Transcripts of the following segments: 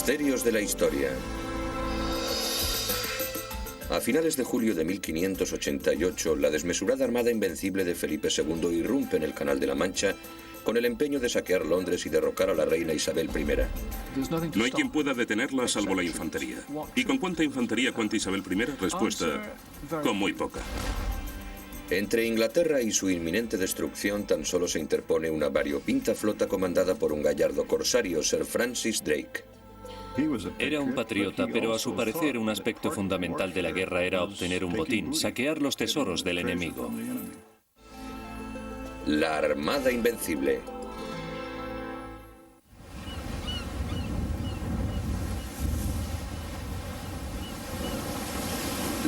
Misterios de la historia. A finales de julio de 1588, la desmesurada armada invencible de Felipe II irrumpe en el Canal de la Mancha con el empeño de saquear Londres y derrocar a la reina Isabel I. No hay quien pueda detenerla salvo la infantería. ¿Y con cuánta infantería cuenta Isabel I? Respuesta, con muy poca. Entre Inglaterra y su inminente destrucción tan solo se interpone una variopinta flota comandada por un gallardo corsario, Sir Francis Drake. Era un patriota, pero a su parecer un aspecto fundamental de la guerra era obtener un botín, saquear los tesoros del enemigo. La Armada Invencible.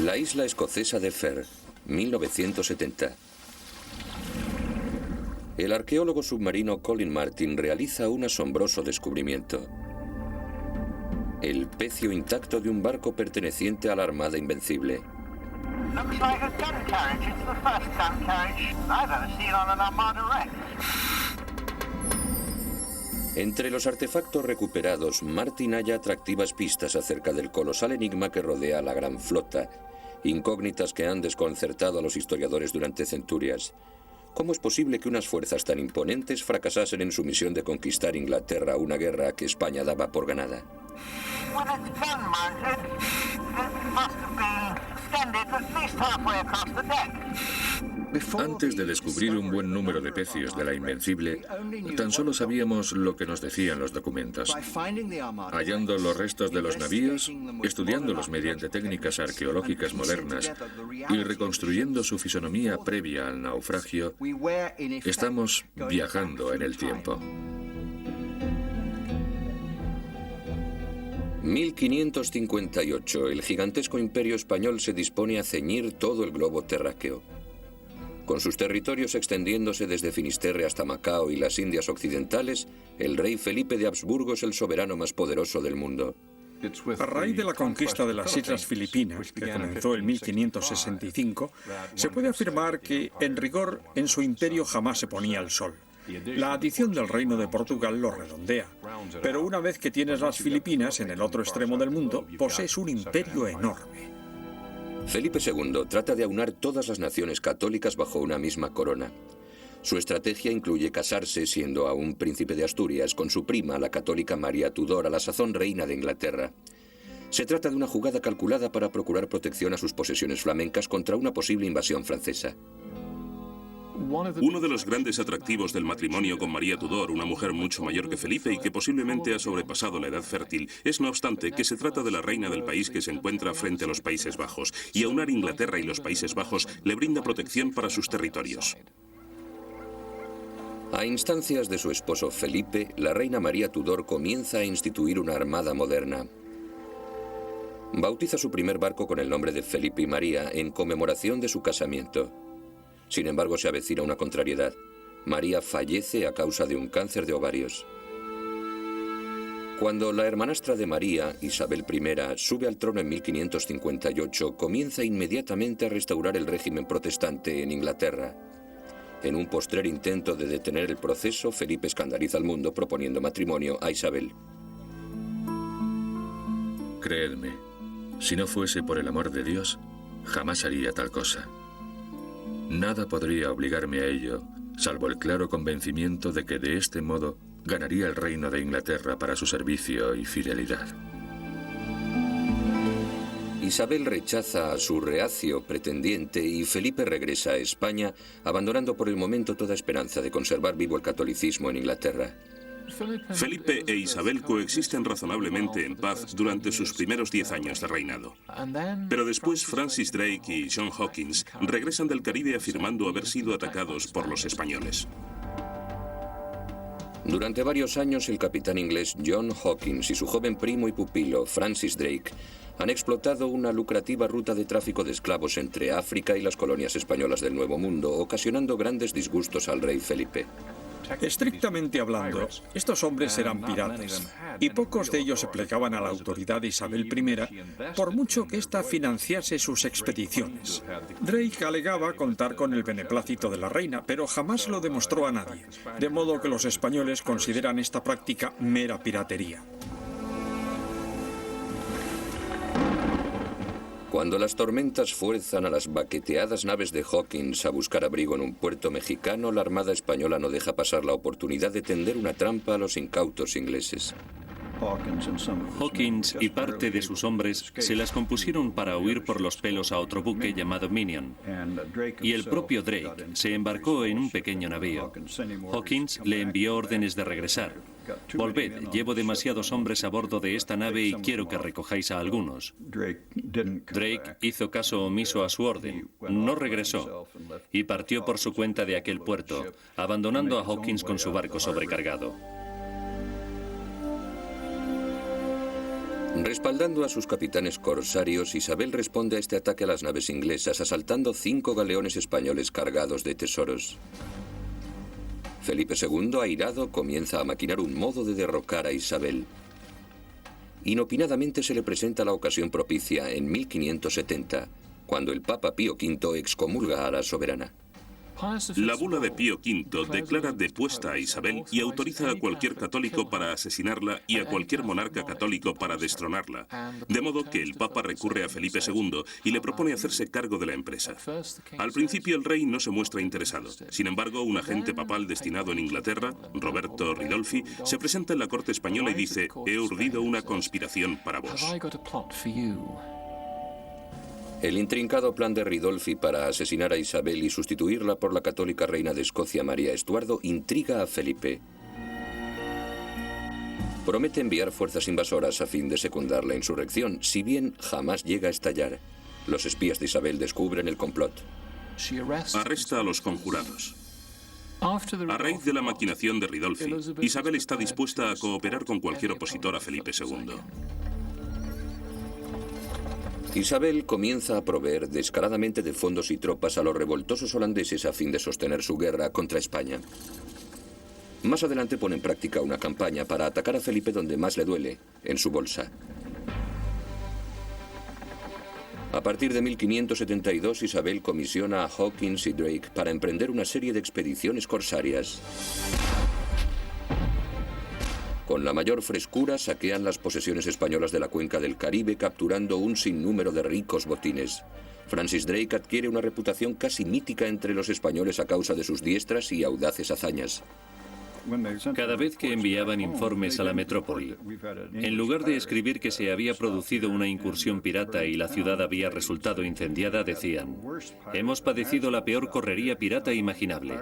La isla escocesa de Ferr, 1970. El arqueólogo submarino Colin Martin realiza un asombroso descubrimiento. El pecio intacto de un barco perteneciente a la Armada Invencible. Entre los artefactos recuperados, Martin halla atractivas pistas acerca del colosal enigma que rodea a la gran flota, incógnitas que han desconcertado a los historiadores durante centurias. ¿Cómo es posible que unas fuerzas tan imponentes fracasasen en su misión de conquistar Inglaterra, una guerra que España daba por ganada? Antes de descubrir un buen número de pecios de la Invencible, tan solo sabíamos lo que nos decían los documentos. Hallando los restos de los navíos, estudiándolos mediante técnicas arqueológicas modernas y reconstruyendo su fisonomía previa al naufragio, estamos viajando en el tiempo. 1558, el gigantesco imperio español se dispone a ceñir todo el globo terráqueo. Con sus territorios extendiéndose desde Finisterre hasta Macao y las Indias Occidentales, el rey Felipe de Habsburgo es el soberano más poderoso del mundo. A raíz de la conquista de las Islas Filipinas, que comenzó en 1565, se puede afirmar que, en rigor, en su imperio jamás se ponía el sol. La adición del Reino de Portugal lo redondea. Pero una vez que tienes las Filipinas en el otro extremo del mundo, posees un imperio enorme. Felipe II trata de aunar todas las naciones católicas bajo una misma corona. Su estrategia incluye casarse, siendo aún príncipe de Asturias, con su prima, la católica María Tudor, a la sazón reina de Inglaterra. Se trata de una jugada calculada para procurar protección a sus posesiones flamencas contra una posible invasión francesa. Uno de los grandes atractivos del matrimonio con María Tudor, una mujer mucho mayor que Felipe y que posiblemente ha sobrepasado la edad fértil, es no obstante que se trata de la reina del país que se encuentra frente a los Países Bajos, y aunar Inglaterra y los Países Bajos le brinda protección para sus territorios. A instancias de su esposo Felipe, la reina María Tudor comienza a instituir una armada moderna. Bautiza su primer barco con el nombre de Felipe y María en conmemoración de su casamiento. Sin embargo, se avecina una contrariedad. María fallece a causa de un cáncer de ovarios. Cuando la hermanastra de María, Isabel I, sube al trono en 1558, comienza inmediatamente a restaurar el régimen protestante en Inglaterra. En un postrer intento de detener el proceso, Felipe escandaliza al mundo proponiendo matrimonio a Isabel. Creedme, si no fuese por el amor de Dios, jamás haría tal cosa. Nada podría obligarme a ello, salvo el claro convencimiento de que de este modo ganaría el reino de Inglaterra para su servicio y fidelidad. Isabel rechaza a su reacio pretendiente y Felipe regresa a España, abandonando por el momento toda esperanza de conservar vivo el catolicismo en Inglaterra. Felipe e Isabel coexisten razonablemente en paz durante sus primeros 10 años de reinado. Pero después Francis Drake y John Hawkins regresan del Caribe afirmando haber sido atacados por los españoles. Durante varios años, el capitán inglés John Hawkins y su joven primo y pupilo Francis Drake han explotado una lucrativa ruta de tráfico de esclavos entre África y las colonias españolas del Nuevo Mundo, ocasionando grandes disgustos al rey Felipe. Estrictamente hablando, estos hombres eran piratas, y pocos de ellos se plegaban a la autoridad de Isabel I, por mucho que ésta financiase sus expediciones. Drake alegaba contar con el beneplácito de la reina, pero jamás lo demostró a nadie, de modo que los españoles consideran esta práctica mera piratería. Cuando las tormentas fuerzan a las baqueteadas naves de Hawkins a buscar abrigo en un puerto mexicano, la Armada Española no deja pasar la oportunidad de tender una trampa a los incautos ingleses. Hawkins y parte de sus hombres se las compusieron para huir por los pelos a otro buque llamado Minion, y el propio Drake se embarcó en un pequeño navío. Hawkins le envió órdenes de regresar. Volved, llevo demasiados hombres a bordo de esta nave y quiero que recojáis a algunos. Drake hizo caso omiso a su orden, no regresó y partió por su cuenta de aquel puerto, abandonando a Hawkins con su barco sobrecargado. Respaldando a sus capitanes corsarios, Isabel responde a este ataque a las naves inglesas, asaltando 5 galeones españoles cargados de tesoros. Felipe II, airado, comienza a maquinar un modo de derrocar a Isabel. Inopinadamente se le presenta la ocasión propicia en 1570, cuando el Papa Pío V excomulga a la soberana. La bula de Pío V declara depuesta a Isabel y autoriza a cualquier católico para asesinarla y a cualquier monarca católico para destronarla. De modo que el Papa recurre a Felipe II y le propone hacerse cargo de la empresa. Al principio el rey no se muestra interesado. Sin embargo, un agente papal destinado en Inglaterra, Roberto Ridolfi, se presenta en la corte española y dice: «He urdido una conspiración para vos». El intrincado plan de Ridolfi para asesinar a Isabel y sustituirla por la católica reina de Escocia, María Estuardo, intriga a Felipe. Promete enviar fuerzas invasoras a fin de secundar la insurrección, si bien jamás llega a estallar. Los espías de Isabel descubren el complot. Arresta a los conjurados. A raíz de la maquinación de Ridolfi, Isabel está dispuesta a cooperar con cualquier opositor a Felipe II. Isabel comienza a proveer descaradamente de fondos y tropas a los revoltosos holandeses a fin de sostener su guerra contra España. Más adelante pone en práctica una campaña para atacar a Felipe donde más le duele, en su bolsa. A partir de 1572, Isabel comisiona a Hawkins y Drake para emprender una serie de expediciones corsarias. Con la mayor frescura saquean las posesiones españolas de la cuenca del Caribe, capturando un sinnúmero de ricos botines. Francis Drake adquiere una reputación casi mítica entre los españoles a causa de sus diestras y audaces hazañas. Cada vez que enviaban informes a la metrópoli, en lugar de escribir que se había producido una incursión pirata y la ciudad había resultado incendiada, decían: «Hemos padecido la peor correría pirata imaginable».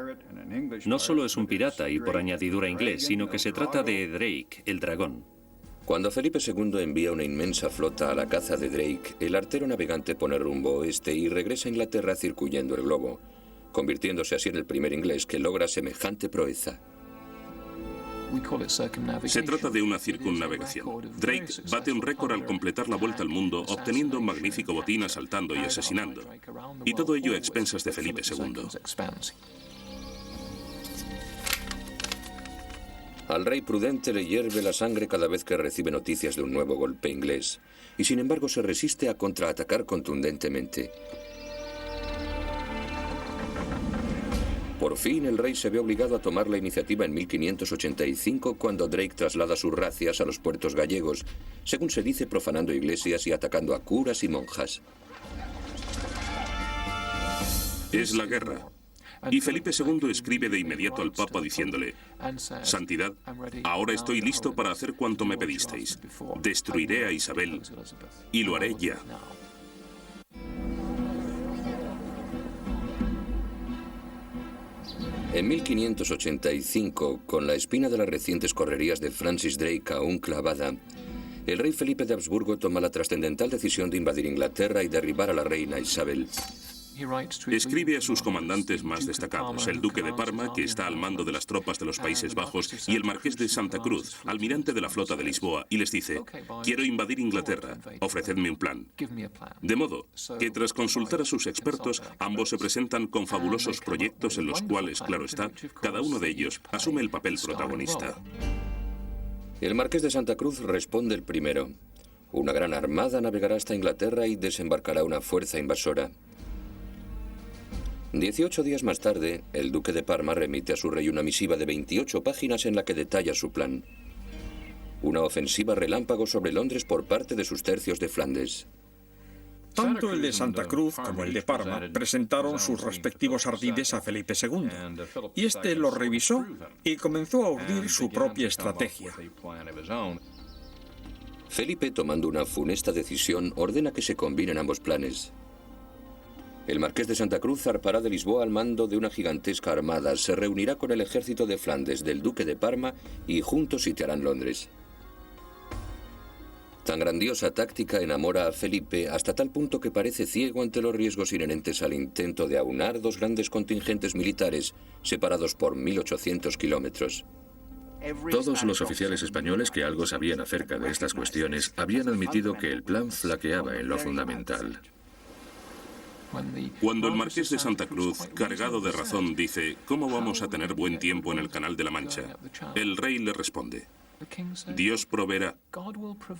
No solo es un pirata y por añadidura inglés, sino que se trata de Drake, el dragón. Cuando Felipe II envía una inmensa flota a la caza de Drake, el artero navegante pone rumbo oeste y regresa a Inglaterra circuyendo el globo, convirtiéndose así en el primer inglés que logra semejante proeza. Se trata de una circunnavegación. Drake bate un récord al completar la vuelta al mundo, obteniendo un magnífico botín asaltando y asesinando. Y todo ello a expensas de Felipe II. Al rey prudente le hierve la sangre cada vez que recibe noticias de un nuevo golpe inglés, y sin embargo se resiste a contraatacar contundentemente. Por fin el rey se ve obligado a tomar la iniciativa en 1585 cuando Drake traslada sus razias a los puertos gallegos, según se dice profanando iglesias y atacando a curas y monjas. Es la guerra. Y Felipe II escribe de inmediato al Papa diciéndole: «Santidad, ahora estoy listo para hacer cuanto me pedisteis. Destruiré a Isabel y lo haré ya». En 1585, con la espina de las recientes correrías de Francis Drake aún clavada, el rey Felipe de Habsburgo toma la trascendental decisión de invadir Inglaterra y derribar a la reina Isabel. Escribe a sus comandantes más destacados, el duque de Parma, que está al mando de las tropas de los Países Bajos, y el marqués de Santa Cruz, almirante de la flota de Lisboa, y les dice: «Quiero invadir Inglaterra, ofrecedme un plan». De modo que tras consultar a sus expertos, ambos se presentan con fabulosos proyectos en los cuales, claro está, cada uno de ellos asume el papel protagonista. El marqués de Santa Cruz responde el primero. Una gran armada navegará hasta Inglaterra y desembarcará una fuerza invasora. 18 días más tarde, el duque de Parma remite a su rey una misiva de 28 páginas en la que detalla su plan. Una ofensiva relámpago sobre Londres por parte de sus tercios de Flandes. Tanto el de Santa Cruz como el de Parma presentaron sus respectivos ardides a Felipe II, y este los revisó y comenzó a urdir su propia estrategia. Felipe, tomando una funesta decisión, ordena que se combinen ambos planes. El marqués de Santa Cruz zarpará de Lisboa al mando de una gigantesca armada, se reunirá con el ejército de Flandes del duque de Parma y juntos sitiarán Londres. Tan grandiosa táctica enamora a Felipe hasta tal punto que parece ciego ante los riesgos inherentes al intento de aunar dos grandes contingentes militares separados por 1800 kilómetros. Todos los oficiales españoles que algo sabían acerca de estas cuestiones habían admitido que el plan flaqueaba en lo fundamental. Cuando el marqués de Santa Cruz, cargado de razón, dice «¿Cómo vamos a tener buen tiempo en el Canal de la Mancha?», el rey le responde «Dios proveerá».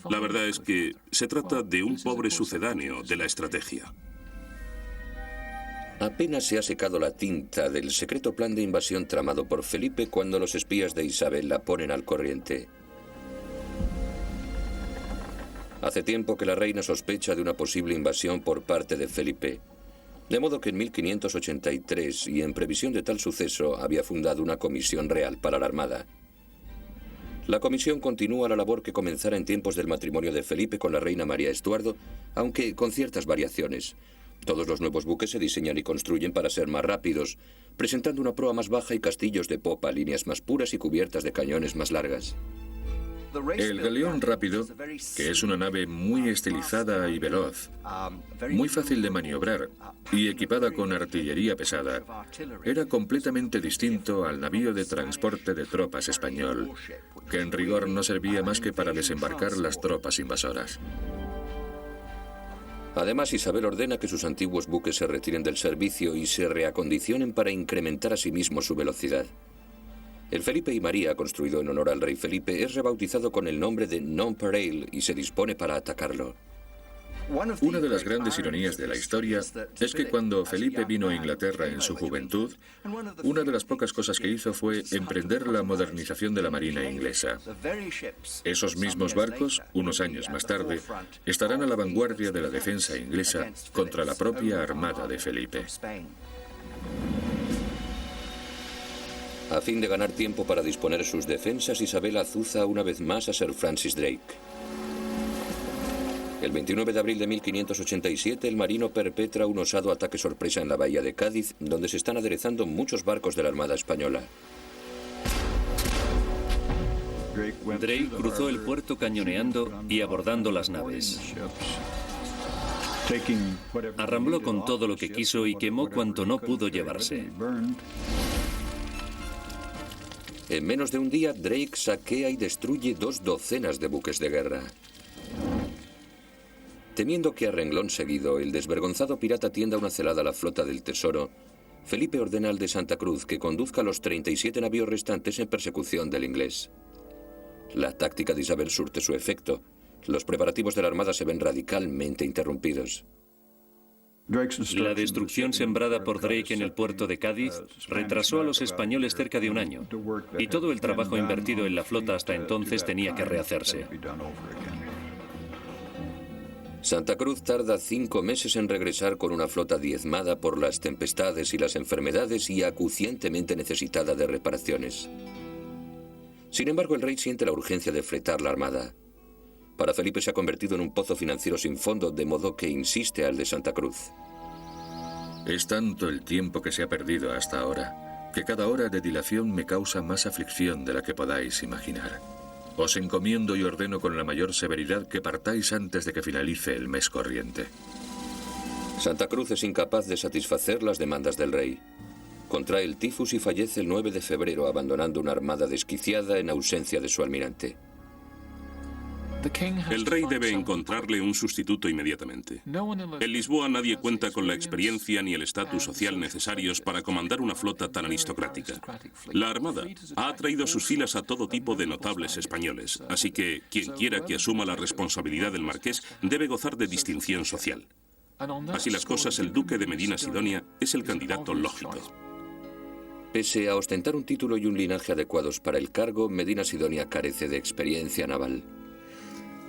La verdad es que se trata de un pobre sucedáneo de la estrategia. Apenas se ha secado la tinta del secreto plan de invasión tramado por Felipe cuando los espías de Isabel la ponen al corriente. Hace tiempo que la reina sospecha de una posible invasión por parte de Felipe. De modo que en 1583, y en previsión de tal suceso, había fundado una comisión real para la Armada. La comisión continúa la labor que comenzara en tiempos del matrimonio de Felipe con la reina María Estuardo, aunque con ciertas variaciones. Todos los nuevos buques se diseñan y construyen para ser más rápidos, presentando una proa más baja y castillos de popa, líneas más puras y cubiertas de cañones más largas. El galeón rápido, que es una nave muy estilizada y veloz, muy fácil de maniobrar y equipada con artillería pesada, era completamente distinto al navío de transporte de tropas español, que en rigor no servía más que para desembarcar las tropas invasoras. Además, Isabel ordena que sus antiguos buques se retiren del servicio y se reacondicionen para incrementar asimismo su velocidad. El Felipe y María, construido en honor al rey Felipe, es rebautizado con el nombre de Nonpareil y se dispone para atacarlo. Una de las grandes ironías de la historia es que cuando Felipe vino a Inglaterra en su juventud, una de las pocas cosas que hizo fue emprender la modernización de la marina inglesa. Esos mismos barcos, unos años más tarde, estarán a la vanguardia de la defensa inglesa contra la propia armada de Felipe. A fin de ganar tiempo para disponer sus defensas, Isabel azuza una vez más a Sir Francis Drake. El 29 de abril de 1587, el marino perpetra un osado ataque sorpresa en la bahía de Cádiz, donde se están aderezando muchos barcos de la Armada Española. Drake cruzó el puerto cañoneando y abordando las naves. Arrambló con todo lo que quiso y quemó cuanto no pudo llevarse. En menos de un día, Drake saquea y destruye 2 docenas de buques de guerra. Temiendo que a renglón seguido el desvergonzado pirata tienda una celada a la flota del Tesoro, Felipe ordena al de Santa Cruz que conduzca los 37 navíos restantes en persecución del inglés. La táctica de Isabel surte su efecto. Los preparativos de la Armada se ven radicalmente interrumpidos. La destrucción sembrada por Drake en el puerto de Cádiz retrasó a los españoles cerca de un año, y todo el trabajo invertido en la flota hasta entonces tenía que rehacerse. Santa Cruz tarda 5 meses en regresar con una flota diezmada por las tempestades y las enfermedades y acuciantemente necesitada de reparaciones. Sin embargo, el rey siente la urgencia de fretar la armada. Para Felipe se ha convertido en un pozo financiero sin fondo, de modo que insiste al de Santa Cruz. Es tanto el tiempo que se ha perdido hasta ahora, que cada hora de dilación me causa más aflicción de la que podáis imaginar. Os encomiendo y ordeno con la mayor severidad que partáis antes de que finalice el mes corriente. Santa Cruz es incapaz de satisfacer las demandas del rey. Contrae el tifus y fallece el 9 de febrero, abandonando una armada desquiciada en ausencia de su almirante. El rey debe encontrarle un sustituto inmediatamente. En Lisboa nadie cuenta con la experiencia ni el estatus social necesarios para comandar una flota tan aristocrática. La Armada ha atraído a sus filas a todo tipo de notables españoles, así que quien quiera que asuma la responsabilidad del marqués debe gozar de distinción social. Así las cosas, el duque de Medina Sidonia es el candidato lógico. Pese a ostentar un título y un linaje adecuados para el cargo, Medina Sidonia carece de experiencia naval.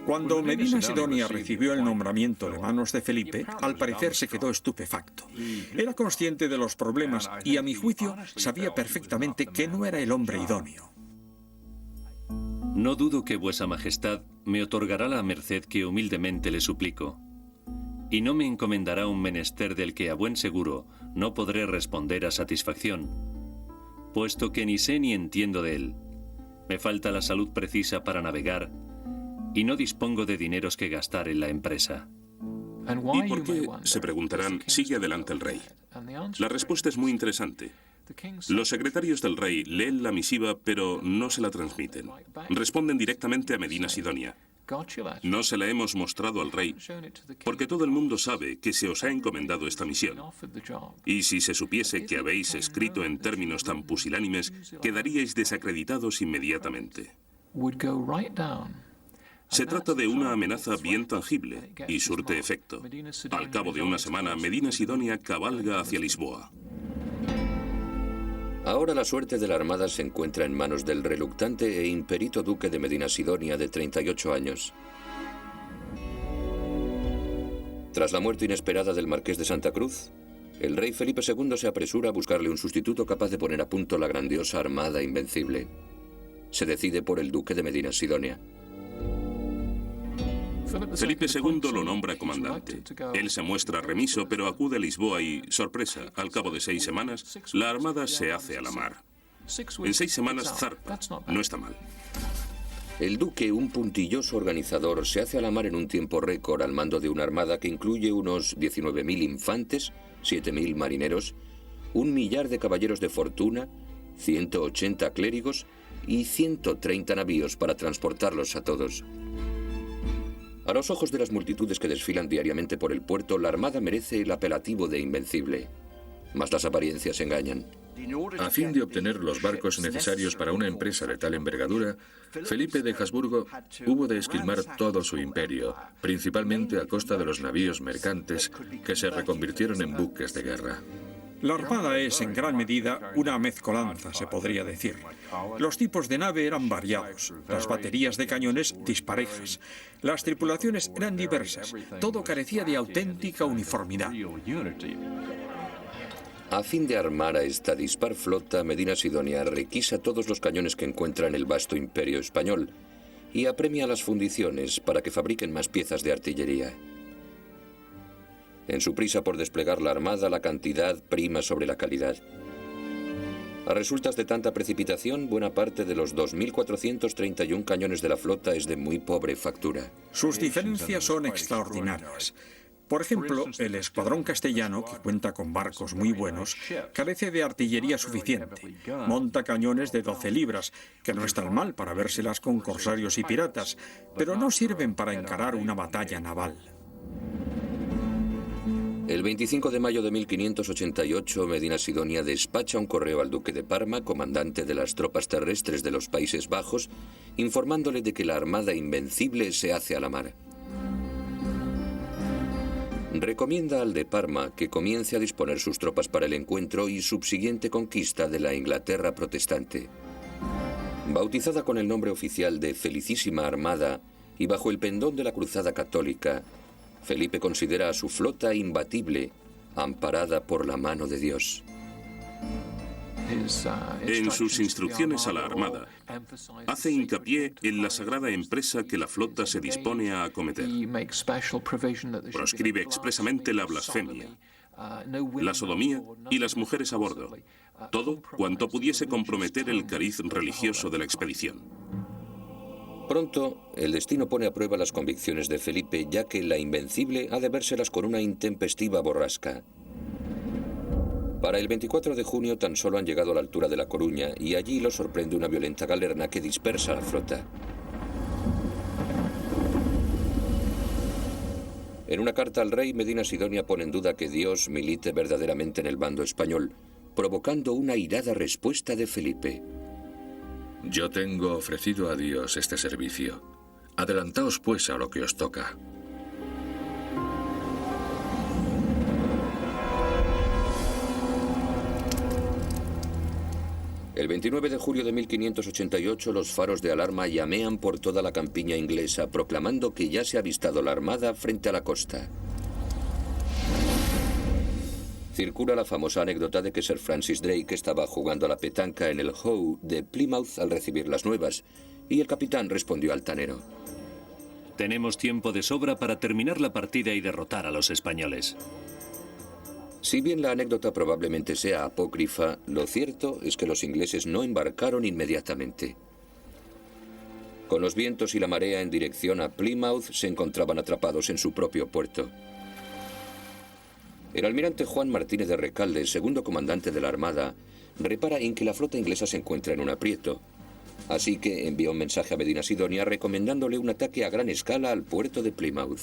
Cuando Medina Sidonia recibió el nombramiento de manos de Felipe, al parecer se quedó estupefacto. Era consciente de los problemas y, a mi juicio, sabía perfectamente que no era el hombre idóneo. No dudo que vuesa majestad me otorgará la merced que humildemente le suplico, y no me encomendará un menester del que a buen seguro no podré responder a satisfacción, puesto que ni sé ni entiendo de él. Me falta la salud precisa para navegar y no dispongo de dineros que gastar en la empresa. ¿Y por qué, se preguntarán, sigue adelante el rey? La respuesta es muy interesante. Los secretarios del rey leen la misiva, pero no se la transmiten. Responden directamente a Medina Sidonia. No se la hemos mostrado al rey, porque todo el mundo sabe que se os ha encomendado esta misión. Y si se supiese que habéis escrito en términos tan pusilánimes, quedaríais desacreditados inmediatamente. Se trata de una amenaza bien tangible y surte efecto. Al cabo de una semana, Medina Sidonia cabalga hacia Lisboa. Ahora la suerte de la armada se encuentra en manos del reluctante e imperito duque de Medina Sidonia de 38 años. Tras la muerte inesperada del marqués de Santa Cruz, el rey Felipe II se apresura a buscarle un sustituto capaz de poner a punto la grandiosa armada invencible. Se decide por el duque de Medina Sidonia. Felipe II lo nombra comandante. Él se muestra remiso, pero acude a Lisboa y, sorpresa, al cabo de 6 semanas, la armada se hace a la mar. En 6 semanas zarpa. No está mal. El duque, un puntilloso organizador, se hace a la mar en un tiempo récord al mando de una armada que incluye unos 19.000 infantes, 7.000 marineros, 1 millar de caballeros de fortuna, 180 clérigos y 130 navíos para transportarlos a todos. A los ojos de las multitudes que desfilan diariamente por el puerto, la armada merece el apelativo de invencible. Mas las apariencias engañan. A fin de obtener los barcos necesarios para una empresa de tal envergadura, Felipe de Habsburgo hubo de esquilmar todo su imperio, principalmente a costa de los navíos mercantes que se reconvirtieron en buques de guerra. La armada es, en gran medida, una mezcolanza, se podría decir. Los tipos de nave eran variados, las baterías de cañones disparejas, las tripulaciones eran diversas, todo carecía de auténtica uniformidad. A fin de armar a esta dispar flota, Medina Sidonia requisa todos los cañones que encuentra en el vasto imperio español y apremia a las fundiciones para que fabriquen más piezas de artillería. En su prisa por desplegar la armada, la cantidad prima sobre la calidad. A resultas de tanta precipitación, buena parte de los 2.431 cañones de la flota es de muy pobre factura. Sus diferencias son extraordinarias. Por ejemplo, el escuadrón castellano, que cuenta con barcos muy buenos, carece de artillería suficiente. Monta cañones de 12 libras, que no están mal para vérselas con corsarios y piratas, pero no sirven para encarar una batalla naval. El 25 de mayo de 1588, Medina Sidonia despacha un correo al duque de Parma, comandante de las tropas terrestres de los Países Bajos, informándole de que la armada invencible se hace a la mar. Recomienda al de Parma que comience a disponer sus tropas para el encuentro y subsiguiente conquista de la Inglaterra protestante. Bautizada con el nombre oficial de Felicísima Armada y bajo el pendón de la Cruzada Católica, Felipe considera a su flota imbatible, amparada por la mano de Dios. En sus instrucciones a la Armada, hace hincapié en la sagrada empresa que la flota se dispone a acometer. Proscribe expresamente la blasfemia, la sodomía y las mujeres a bordo, todo cuanto pudiese comprometer el cariz religioso de la expedición. Pronto, el destino pone a prueba las convicciones de Felipe, ya que la invencible ha de vérselas con una intempestiva borrasca. Para el 24 de junio tan solo han llegado a la altura de La Coruña y allí los sorprende una violenta galerna que dispersa a la flota. En una carta al rey, Medina Sidonia pone en duda que Dios milite verdaderamente en el bando español, provocando una airada respuesta de Felipe. Yo tengo ofrecido a Dios este servicio. Adelantaos pues a lo que os toca. El 29 de julio de 1588 los faros de alarma llamean por toda la campiña inglesa, proclamando que ya se ha avistado la armada frente a la costa. Circula la famosa anécdota de que Sir Francis Drake estaba jugando a la petanca en el Hoe de Plymouth al recibir las nuevas, y el capitán respondió altanero: Tenemos tiempo de sobra para terminar la partida y derrotar a los españoles. Si bien la anécdota probablemente sea apócrifa, lo cierto es que los ingleses no embarcaron inmediatamente. Con los vientos y la marea en dirección a Plymouth, se encontraban atrapados en su propio puerto. El almirante Juan Martínez de Recalde, segundo comandante de la Armada, repara en que la flota inglesa se encuentra en un aprieto. Así que envía un mensaje a Medina Sidonia recomendándole un ataque a gran escala al puerto de Plymouth.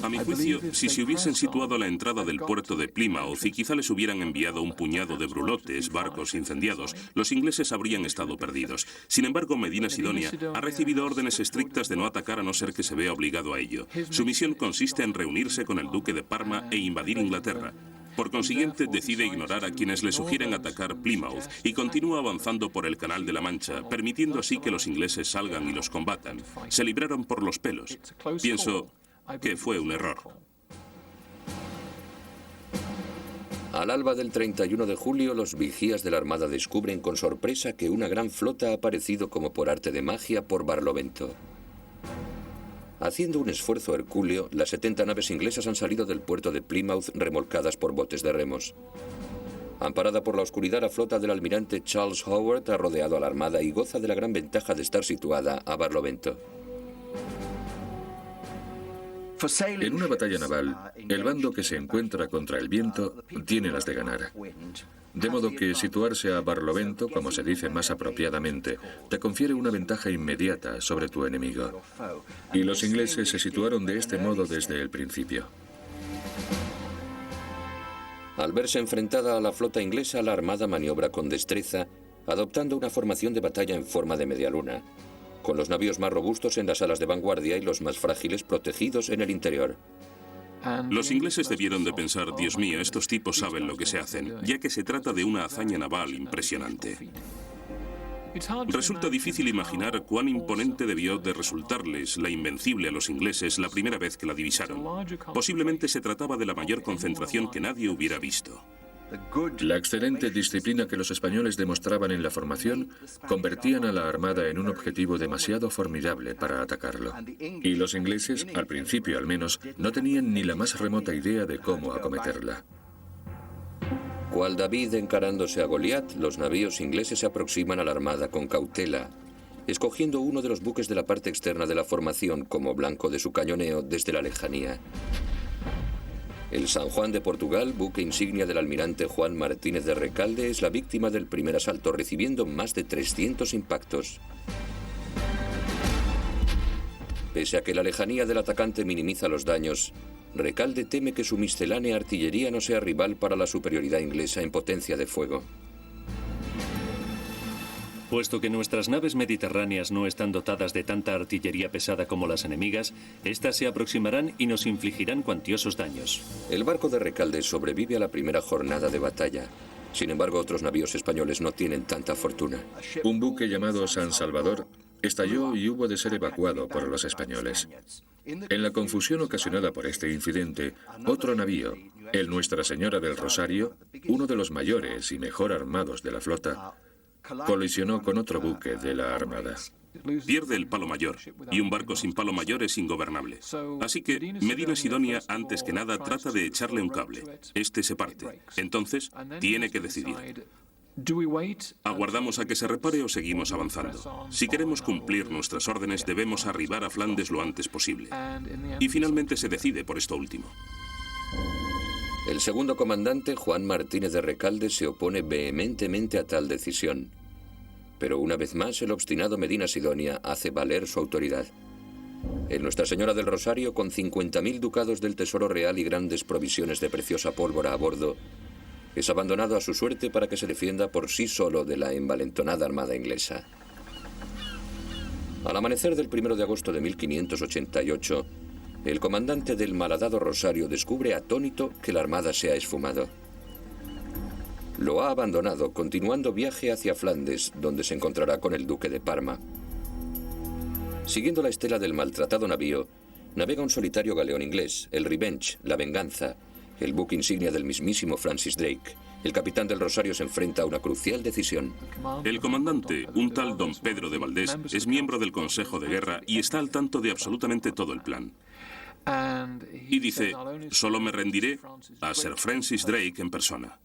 A mi juicio, si se hubiesen situado a la entrada del puerto de Plymouth y quizá les hubieran enviado un puñado de brulotes, barcos incendiados, los ingleses habrían estado perdidos. Sin embargo, Medina Sidonia ha recibido órdenes estrictas de no atacar a no ser que se vea obligado a ello. Su misión consiste en reunirse con el duque de Parma e invadir Inglaterra. Por consiguiente, decide ignorar a quienes le sugieren atacar Plymouth y continúa avanzando por el Canal de la Mancha, permitiendo así que los ingleses salgan y los combatan. Se libraron por los pelos. Pienso que fue un error. Al alba del 31 de julio, los vigías de la Armada descubren con sorpresa que una gran flota ha aparecido como por arte de magia por Barlovento. Haciendo un esfuerzo hercúleo, las 70 naves inglesas han salido del puerto de Plymouth remolcadas por botes de remos. Amparada por la oscuridad, la flota del almirante Charles Howard ha rodeado a la Armada y goza de la gran ventaja de estar situada a Barlovento. En una batalla naval, el bando que se encuentra contra el viento tiene las de ganar. De modo que situarse a Barlovento, como se dice más apropiadamente, te confiere una ventaja inmediata sobre tu enemigo. Y los ingleses se situaron de este modo desde el principio. Al verse enfrentada a la flota inglesa, la Armada maniobra con destreza, adoptando una formación de batalla en forma de media luna, con los navíos más robustos en las alas de vanguardia y los más frágiles protegidos en el interior. Los ingleses debieron de pensar: Dios mío, estos tipos saben lo que se hacen, ya que se trata de una hazaña naval impresionante. Resulta difícil imaginar cuán imponente debió de resultarles la Invencible a los ingleses la primera vez que la divisaron. Posiblemente se trataba de la mayor concentración que nadie hubiera visto. La excelente disciplina que los españoles demostraban en la formación convertían a la Armada en un objetivo demasiado formidable para atacarlo. Y los ingleses, al principio al menos, no tenían ni la más remota idea de cómo acometerla. Cual David encarándose a Goliat, los navíos ingleses se aproximan a la Armada con cautela, escogiendo uno de los buques de la parte externa de la formación como blanco de su cañoneo desde la lejanía. El San Juan de Portugal, buque insignia del almirante Juan Martínez de Recalde, es la víctima del primer asalto, recibiendo más de 300 impactos. Pese a que la lejanía del atacante minimiza los daños, Recalde teme que su miscelánea artillería no sea rival para la superioridad inglesa en potencia de fuego. Puesto que nuestras naves mediterráneas no están dotadas de tanta artillería pesada como las enemigas, éstas se aproximarán y nos infligirán cuantiosos daños. El barco de Recalde sobrevive a la primera jornada de batalla. Sin embargo, otros navíos españoles no tienen tanta fortuna. Un buque llamado San Salvador estalló y hubo de ser evacuado por los españoles. En la confusión ocasionada por este incidente, otro navío, el Nuestra Señora del Rosario, uno de los mayores y mejor armados de la flota, colisionó con otro buque de la Armada. Pierde el palo mayor, y un barco sin palo mayor es ingobernable. Así que Medina Sidonia, antes que nada, trata de echarle un cable. Este se parte. Entonces, tiene que decidir. ¿Aguardamos a que se repare o seguimos avanzando? Si queremos cumplir nuestras órdenes, debemos arribar a Flandes lo antes posible. Y finalmente se decide por esto último. El segundo comandante, Juan Martínez de Recalde, se opone vehementemente a tal decisión. Pero una vez más, el obstinado Medina Sidonia hace valer su autoridad. El Nuestra Señora del Rosario, con 50.000 ducados del Tesoro Real y grandes provisiones de preciosa pólvora a bordo, es abandonado a su suerte para que se defienda por sí solo de la envalentonada armada inglesa. Al amanecer del 1 de agosto de 1588, el comandante del malhadado Rosario descubre atónito que la armada se ha esfumado. Lo ha abandonado, continuando viaje hacia Flandes, donde se encontrará con el duque de Parma. Siguiendo la estela del maltratado navío, navega un solitario galeón inglés, el Revenge, la Venganza, el buque insignia del mismísimo Francis Drake. El capitán del Rosario se enfrenta a una crucial decisión. El comandante, un tal don Pedro de Valdés, es miembro del Consejo de Guerra y está al tanto de absolutamente todo el plan. Y dice, solo me rendiré a Sir Francis Drake en persona.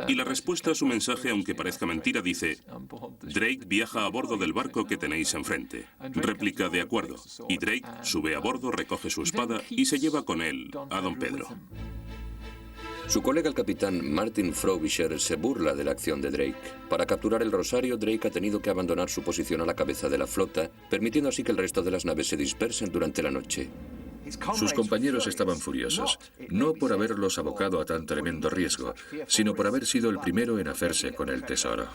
Y la respuesta a su mensaje, aunque parezca mentira, dice, Drake viaja a bordo del barco que tenéis enfrente. Réplica de acuerdo. Y Drake sube a bordo, recoge su espada y se lleva con él a don Pedro. Su colega el capitán Martin Frobisher se burla de la acción de Drake. Para capturar el Rosario, Drake ha tenido que abandonar su posición a la cabeza de la flota, permitiendo así que el resto de las naves se dispersen durante la noche. Sus compañeros estaban furiosos, no por haberlos abocado a tan tremendo riesgo, sino por haber sido el primero en hacerse con el tesoro.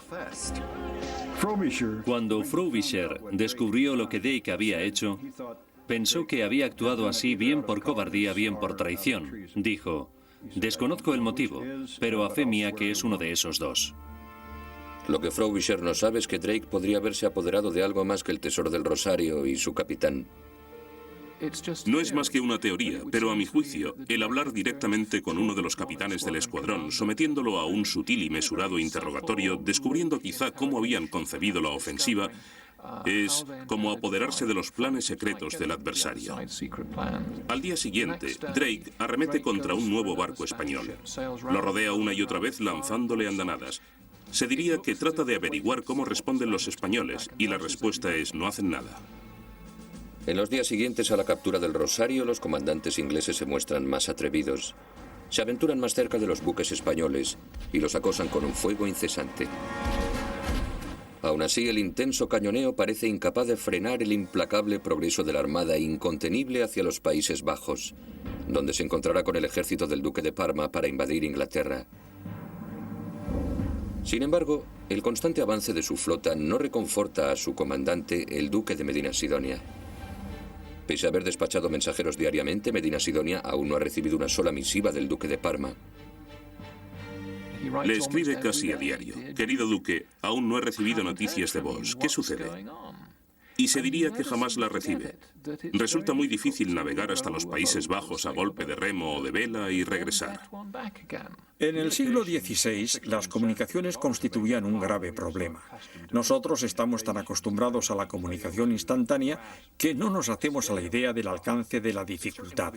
Cuando Frobisher descubrió lo que Drake había hecho, pensó que había actuado así bien por cobardía, bien por traición. Dijo, desconozco el motivo, pero a fe mía que es uno de esos dos. Lo que Frobisher no sabe es que Drake podría haberse apoderado de algo más que el tesoro del Rosario y su capitán. No es más que una teoría, pero a mi juicio, el hablar directamente con uno de los capitanes del escuadrón, sometiéndolo a un sutil y mesurado interrogatorio, descubriendo quizá cómo habían concebido la ofensiva, es como apoderarse de los planes secretos del adversario. Al día siguiente, Drake arremete contra un nuevo barco español. Lo rodea una y otra vez lanzándole andanadas. Se diría que trata de averiguar cómo responden los españoles, y la respuesta es no hacen nada. En los días siguientes a la captura del Rosario, los comandantes ingleses se muestran más atrevidos. Se aventuran más cerca de los buques españoles y los acosan con un fuego incesante. Aún así, el intenso cañoneo parece incapaz de frenar el implacable progreso de la armada incontenible hacia los Países Bajos, donde se encontrará con el ejército del duque de Parma para invadir Inglaterra. Sin embargo, el constante avance de su flota no reconforta a su comandante, el duque de Medina Sidonia. Pese a haber despachado mensajeros diariamente, Medina Sidonia aún no ha recibido una sola misiva del duque de Parma. Le escribe casi a diario. Querido duque, aún no he recibido noticias de vos. ¿Qué sucede? Y se diría que jamás la recibe. Resulta muy difícil navegar hasta los Países Bajos a golpe de remo o de vela y regresar. En el siglo XVI, las comunicaciones constituían un grave problema. Nosotros estamos tan acostumbrados a la comunicación instantánea que no nos hacemos a la idea del alcance de la dificultad.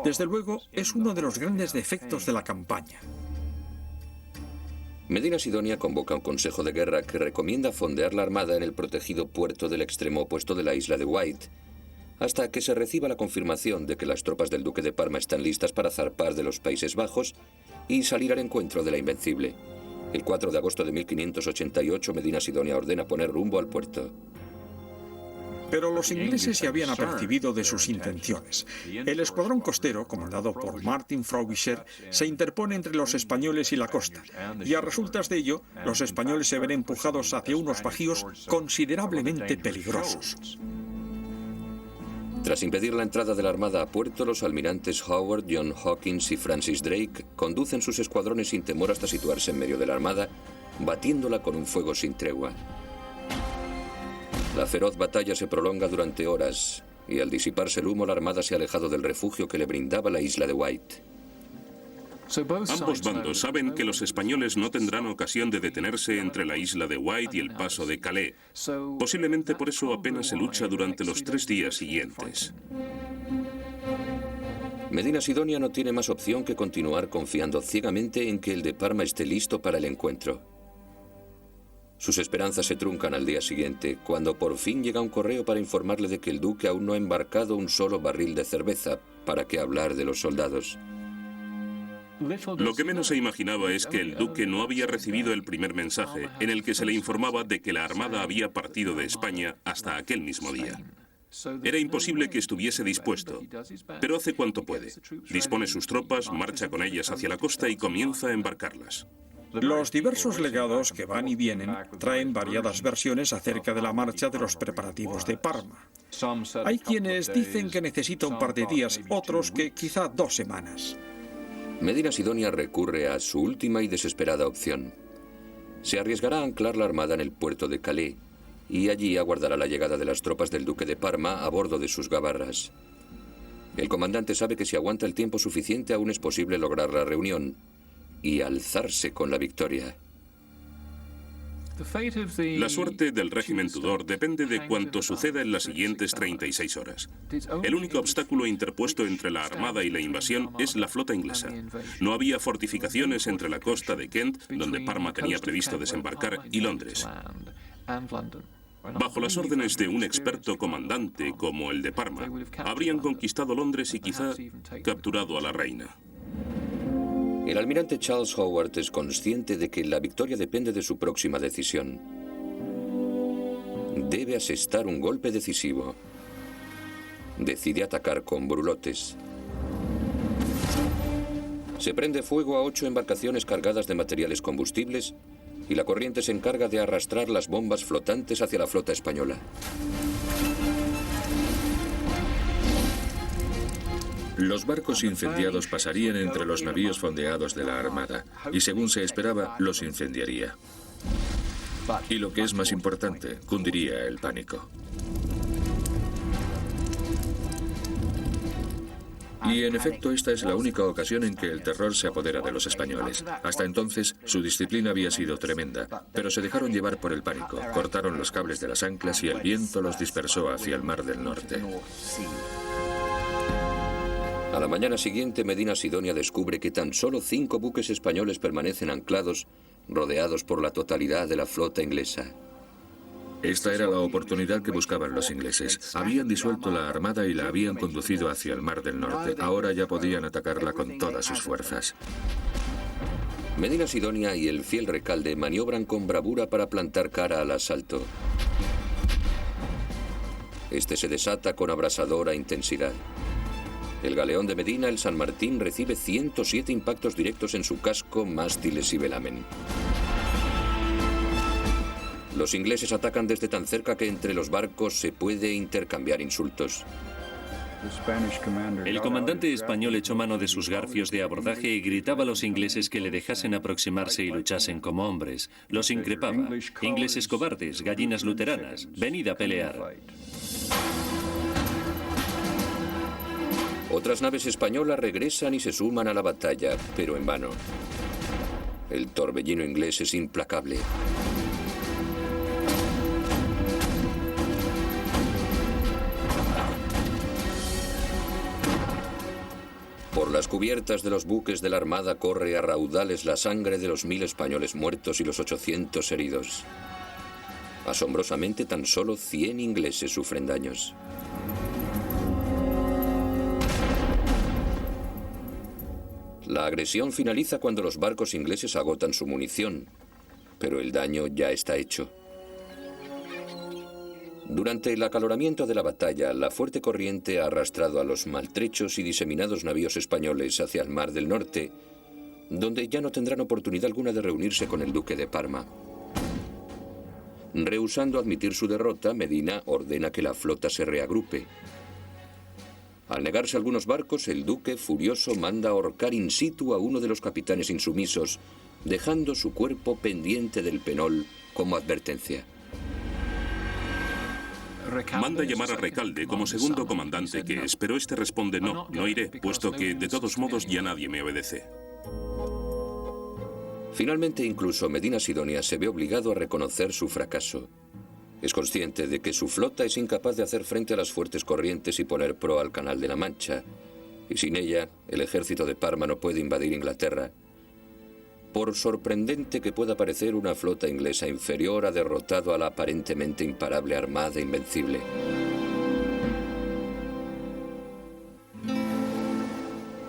Desde luego, es uno de los grandes defectos de la campaña. Medina Sidonia convoca un consejo de guerra que recomienda fondear la armada en el protegido puerto del extremo opuesto de la isla de Wight, hasta que se reciba la confirmación de que las tropas del duque de Parma están listas para zarpar de los Países Bajos y salir al encuentro de la Invencible. El 4 de agosto de 1588, Medina Sidonia ordena poner rumbo al puerto. Pero los ingleses se habían apercibido de sus intenciones. El escuadrón costero, comandado por Martin Frobisher, se interpone entre los españoles y la costa, y a resultas de ello, los españoles se ven empujados hacia unos bajíos considerablemente peligrosos. Tras impedir la entrada de la armada a puerto, los almirantes Howard, John Hawkins y Francis Drake conducen sus escuadrones sin temor hasta situarse en medio de la armada, batiéndola con un fuego sin tregua. La feroz batalla se prolonga durante horas, y al disiparse el humo, la armada se ha alejado del refugio que le brindaba la isla de Wight. Ambos bandos saben que los españoles no tendrán ocasión de detenerse entre la isla de Wight y el paso de Calais. Posiblemente por eso apenas se lucha durante los 3 días siguientes. Medina Sidonia no tiene más opción que continuar confiando ciegamente en que el de Parma esté listo para el encuentro. Sus esperanzas se truncan al día siguiente, cuando por fin llega un correo para informarle de que el duque aún no ha embarcado un solo barril de cerveza. ¿Para qué hablar de los soldados? Lo que menos se imaginaba es que el duque no había recibido el primer mensaje, en el que se le informaba de que la armada había partido de España hasta aquel mismo día. Era imposible que estuviese dispuesto, pero hace cuanto puede. Dispone sus tropas, marcha con ellas hacia la costa y comienza a embarcarlas. Los diversos legados que van y vienen traen variadas versiones acerca de la marcha de los preparativos de Parma. Hay quienes dicen que necesita un par de días, otros que quizá 2 semanas. Medina Sidonia recurre a su última y desesperada opción, Se arriesgará a anclar la armada en el puerto de Calais y allí aguardará la llegada de las tropas del duque de Parma a bordo de sus gabarras. El comandante sabe que si aguanta el tiempo suficiente aún es posible lograr la reunión y alzarse con la victoria. La suerte del régimen Tudor depende de cuanto suceda en las siguientes 36 horas. El único obstáculo interpuesto entre la armada y la invasión es la flota inglesa. No había fortificaciones entre la costa de Kent, donde Parma tenía previsto desembarcar, y Londres. Bajo las órdenes de un experto comandante como el de Parma, habrían conquistado Londres y quizá capturado a la reina. El almirante Charles Howard es consciente de que la victoria depende de su próxima decisión. Debe asestar un golpe decisivo. Decide atacar con brulotes. Se prende fuego a 8 embarcaciones cargadas de materiales combustibles y la corriente se encarga de arrastrar las bombas flotantes hacia la flota española. Los barcos incendiados pasarían entre los navíos fondeados de la Armada y, según se esperaba, los incendiaría. Y lo que es más importante, cundiría el pánico. Y en efecto, esta es la única ocasión en que el terror se apodera de los españoles. Hasta entonces, su disciplina había sido tremenda, pero se dejaron llevar por el pánico, cortaron los cables de las anclas y el viento los dispersó hacia el Mar del Norte. A la mañana siguiente, Medina Sidonia descubre que tan solo 5 buques españoles permanecen anclados, rodeados por la totalidad de la flota inglesa. Esta era la oportunidad que buscaban los ingleses. Habían disuelto la armada y la habían conducido hacia el Mar del Norte. Ahora ya podían atacarla con todas sus fuerzas. Medina Sidonia y el fiel Recalde maniobran con bravura para plantar cara al asalto. Este se desata con abrasadora intensidad. El galeón de Medina, el San Martín, recibe 107 impactos directos en su casco, mástiles y velamen. Los ingleses atacan desde tan cerca que entre los barcos se puede intercambiar insultos. El comandante español echó mano de sus garfios de abordaje y gritaba a los ingleses que le dejasen aproximarse y luchasen como hombres. Los increpaba. Ingleses cobardes, gallinas luteranas, venid a pelear. Otras naves españolas regresan y se suman a la batalla, pero en vano. El torbellino inglés es implacable. Por las cubiertas de los buques de la Armada corre a raudales la sangre de los 1000 españoles muertos y los 800 heridos. Asombrosamente, tan solo 100 ingleses sufren daños. La agresión finaliza cuando los barcos ingleses agotan su munición, pero el daño ya está hecho. Durante el acaloramiento de la batalla, la fuerte corriente ha arrastrado a los maltrechos y diseminados navíos españoles hacia el Mar del Norte, donde ya no tendrán oportunidad alguna de reunirse con el duque de Parma. Rehusando admitir su derrota, Medina ordena que la flota se reagrupe. Al negarse algunos barcos, el duque, furioso, manda ahorcar in situ a uno de los capitanes insumisos, dejando su cuerpo pendiente del penol como advertencia. Manda llamar a Recalde como segundo comandante que es, pero este responde no iré, puesto que de todos modos ya nadie me obedece. Finalmente, incluso Medina Sidonia se ve obligado a reconocer su fracaso. Es consciente de que su flota es incapaz de hacer frente a las fuertes corrientes y poner proa al Canal de la Mancha, y sin ella, el ejército de Parma no puede invadir Inglaterra. Por sorprendente que pueda parecer, una flota inglesa inferior ha derrotado a la aparentemente imparable armada invencible.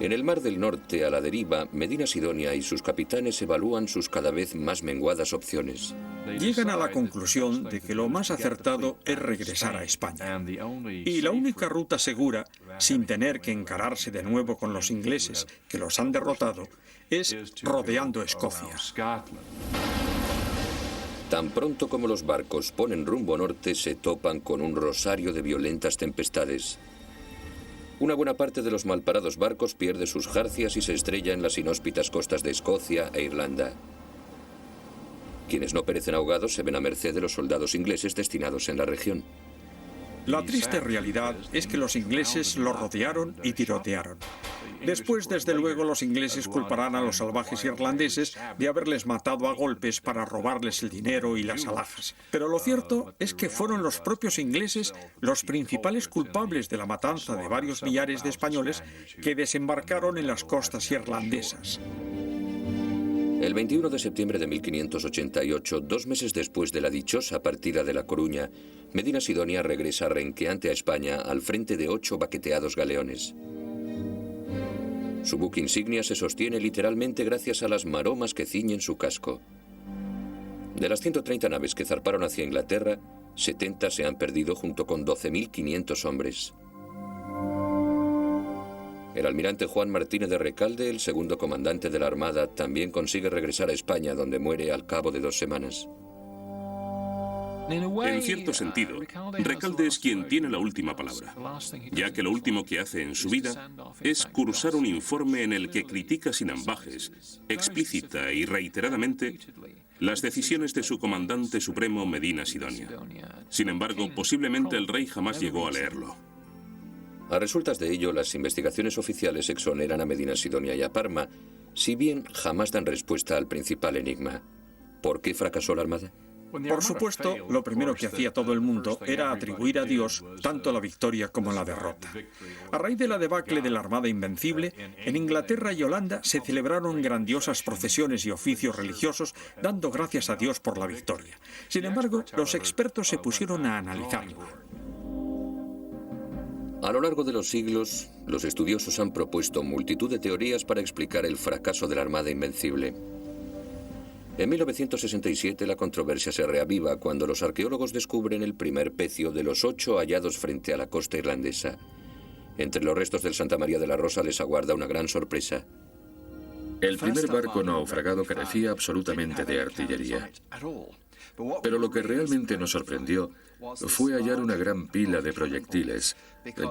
En el Mar del Norte, a la deriva, Medina Sidonia y sus capitanes evalúan sus cada vez más menguadas opciones. Llegan a la conclusión de que lo más acertado es regresar a España. Y la única ruta segura, sin tener que encararse de nuevo con los ingleses que los han derrotado, es rodeando Escocia. Tan pronto como los barcos ponen rumbo norte, se topan con un rosario de violentas tempestades. Una buena parte de los malparados barcos pierde sus jarcias y se estrella en las inhóspitas costas de Escocia e Irlanda. Quienes no perecen ahogados se ven a merced de los soldados ingleses destinados en la región. La triste realidad es que los ingleses lo rodearon y tirotearon. Después, desde luego, los ingleses culparán a los salvajes irlandeses de haberles matado a golpes para robarles el dinero y las alhajas. Pero lo cierto es que fueron los propios ingleses los principales culpables de la matanza de varios millares de españoles que desembarcaron en las costas irlandesas. El 21 de septiembre de 1588, 2 meses después de la dichosa partida de La Coruña, Medina Sidonia regresa renqueante a España al frente de 8 baqueteados galeones. Su buque insignia se sostiene literalmente gracias a las maromas que ciñen su casco. De las 130 naves que zarparon hacia Inglaterra, 70 se han perdido junto con 12.500 hombres. El almirante Juan Martínez de Recalde, el segundo comandante de la Armada, también consigue regresar a España, donde muere al cabo de 2 semanas. En cierto sentido, Recalde es quien tiene la última palabra, ya que lo último que hace en su vida es cursar un informe en el que critica sin ambajes, explícita y reiteradamente, las decisiones de su comandante supremo Medina Sidonia. Sin embargo, posiblemente el rey jamás llegó a leerlo. A resultas de ello, las investigaciones oficiales exoneran a Medina Sidonia y a Parma, si bien jamás dan respuesta al principal enigma. ¿Por qué fracasó la Armada? Por supuesto, lo primero que hacía todo el mundo era atribuir a Dios tanto la victoria como la derrota. A raíz de la debacle de la Armada Invencible, en Inglaterra y Holanda se celebraron grandiosas procesiones y oficios religiosos dando gracias a Dios por la victoria. Sin embargo, los expertos se pusieron a analizarlo. A lo largo de los siglos, los estudiosos han propuesto multitud de teorías para explicar el fracaso de la Armada Invencible. En 1967 la controversia se reaviva cuando los arqueólogos descubren el primer pecio de los 8 hallados frente a la costa irlandesa. Entre los restos del Santa María de la Rosa les aguarda una gran sorpresa. El primer barco naufragado carecía absolutamente de artillería. Pero lo que realmente nos sorprendió fue hallar una gran pila de proyectiles,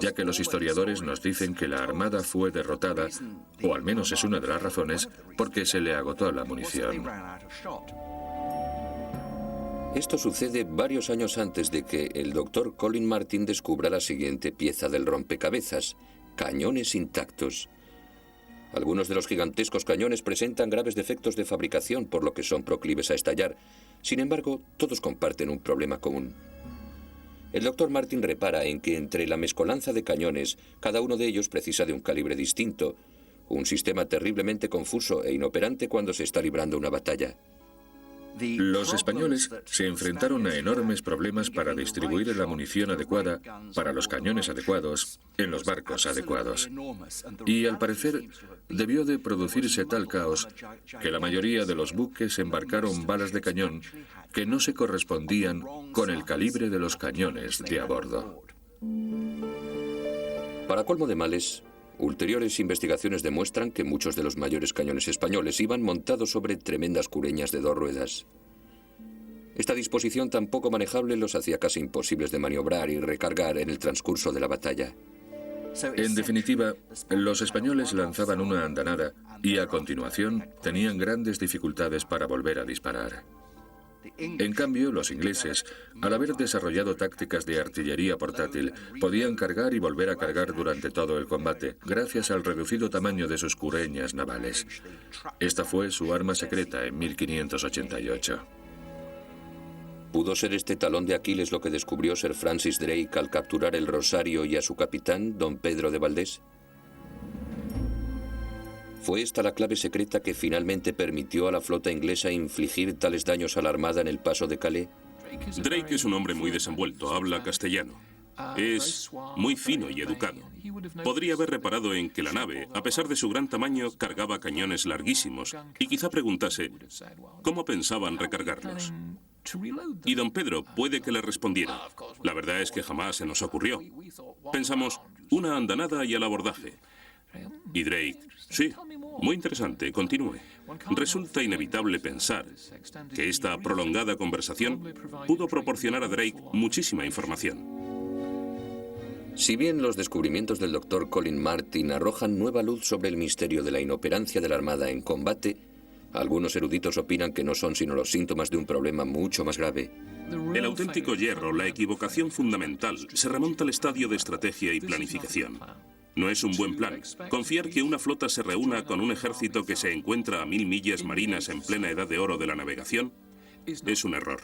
ya que los historiadores nos dicen que la Armada fue derrotada, o al menos es una de las razones, porque se le agotó la munición. Esto sucede varios años antes de que el doctor Colin Martin descubra la siguiente pieza del rompecabezas: cañones intactos. Algunos de los gigantescos cañones presentan graves defectos de fabricación, por lo que son proclives a estallar. Sin embargo, todos comparten un problema común. El doctor Martin repara en que entre la mezcolanza de cañones, cada uno de ellos precisa de un calibre distinto, un sistema terriblemente confuso e inoperante cuando se está librando una batalla. Los españoles se enfrentaron a enormes problemas para distribuir la munición adecuada para los cañones adecuados en los barcos adecuados. Y al parecer debió de producirse tal caos que la mayoría de los buques embarcaron balas de cañón que no se correspondían con el calibre de los cañones de a bordo. Para colmo de males, ulteriores investigaciones demuestran que muchos de los mayores cañones españoles iban montados sobre tremendas cureñas de 2 ruedas. Esta disposición tan poco manejable los hacía casi imposibles de maniobrar y recargar en el transcurso de la batalla. En definitiva, los españoles lanzaban una andanada y a continuación tenían grandes dificultades para volver a disparar. En cambio, los ingleses, al haber desarrollado tácticas de artillería portátil, podían cargar y volver a cargar durante todo el combate, gracias al reducido tamaño de sus cureñas navales. Esta fue su arma secreta en 1588. ¿Pudo ser este talón de Aquiles lo que descubrió Sir Francis Drake al capturar el Rosario y a su capitán, don Pedro de Valdés? ¿Fue esta la clave secreta que finalmente permitió a la flota inglesa infligir tales daños a la Armada en el paso de Calais? Drake es un hombre muy desenvuelto, habla castellano. Es muy fino y educado. Podría haber reparado en que la nave, a pesar de su gran tamaño, cargaba cañones larguísimos y quizá preguntase cómo pensaban recargarlos. Y don Pedro puede que le respondiera: la verdad es que jamás se nos ocurrió. Pensamos, una andanada y al abordaje. Y Drake: sí, muy interesante, continúe. Resulta inevitable pensar que esta prolongada conversación pudo proporcionar a Drake muchísima información. Si bien los descubrimientos del doctor Colin Martin arrojan nueva luz sobre el misterio de la inoperancia de la Armada en combate, Algunos eruditos opinan que no son sino los síntomas de un problema mucho más grave. El auténtico hierro, la equivocación fundamental, se remonta al estadio de estrategia y planificación. No es un buen plan. Confiar que una flota se reúna con un ejército que se encuentra a 1000 millas marinas en plena edad de oro de la navegación es un error.